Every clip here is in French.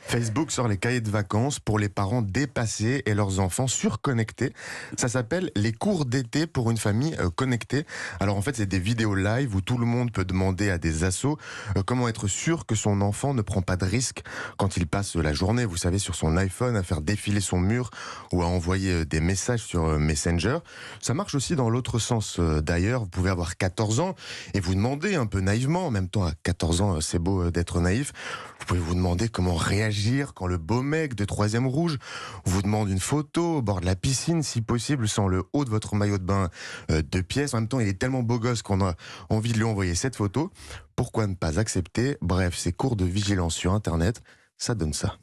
Facebook sort les cahiers de vacances pour les parents dépassés et leurs enfants surconnectés. Ça s'appelle les cours d'été pour une famille connectée. Alors en fait, c'est des vidéos live où tout le monde peut demander à des assos comment être sûr que son enfant ne prend pas de risques quand il passe la journée, vous savez, sur son iPhone à faire défiler son mur ou à envoyer des messages sur Messenger. Ça marche aussi dans l'autre sens. D'ailleurs, vous pouvez avoir 14 ans et vous demander un peu naïvement, en même temps à 14 ans c'est beau d'être naïf, vous pouvez vous demander comment réagir quand le beau mec de Troisième Rouge vous demande une photo au bord de la piscine, si possible sans le haut de votre maillot de bain de pièces. En même temps, il est tellement beau gosse qu'on a envie de lui envoyer cette photo. Pourquoi ne pas accepter? Bref, ces cours de vigilance sur Internet, ça donne ça.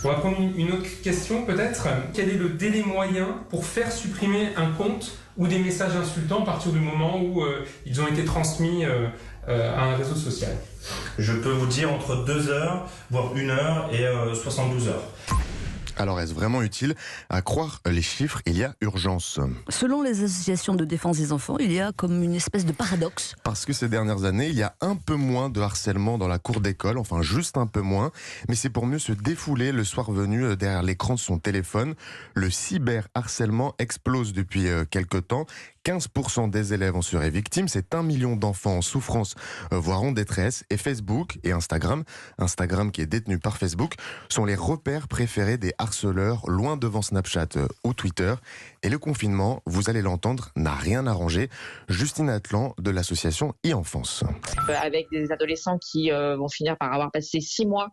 On va prendre une autre question peut-être. Quel est le délai moyen pour faire supprimer un compte ou des messages insultants à partir du moment où ils ont été transmis à un réseau social? Je peux vous dire entre 2 heures, voire 1 heure et 72 heures. Alors est-ce vraiment utile? À croire les chiffres, il y a urgence. Selon les associations de défense des enfants, il y a comme une espèce de paradoxe. Parce que ces dernières années, il y a un peu moins de harcèlement dans la cour d'école, enfin juste un peu moins, mais c'est pour mieux se défouler le soir venu derrière l'écran de son téléphone. Le cyberharcèlement explose depuis quelque temps. 15% des élèves en seraient victimes, c'est 1 million d'enfants en souffrance, voire en détresse. Et Facebook et Instagram qui est détenu par Facebook, sont les repères préférés des harceleurs, loin devant Snapchat ou Twitter. Et le confinement, vous allez l'entendre, n'a rien arrangé. Justine Atlan de l'association e-Enfance. Avec des adolescents qui vont finir par avoir passé 6 mois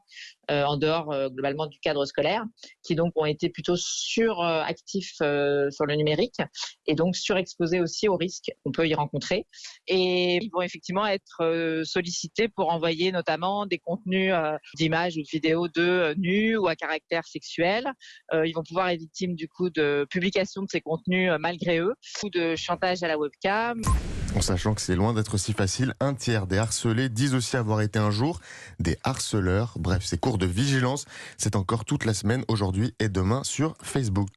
en dehors globalement du cadre scolaire, qui donc ont été plutôt suractifs sur le numérique et donc surexposés aussi aux risques qu'on peut y rencontrer. Et ils vont effectivement être sollicités pour envoyer notamment des contenus d'images ou de vidéos d'eux nus ou à caractère sexuel. Ils vont pouvoir être victimes du coup de publication de ces contenus malgré eux ou de chantage à la webcam. En sachant que c'est loin d'être si facile, un tiers des harcelés disent aussi avoir été un jour des harceleurs. Bref, ces cours de vigilance, c'est encore toute la semaine, aujourd'hui et demain sur Facebook.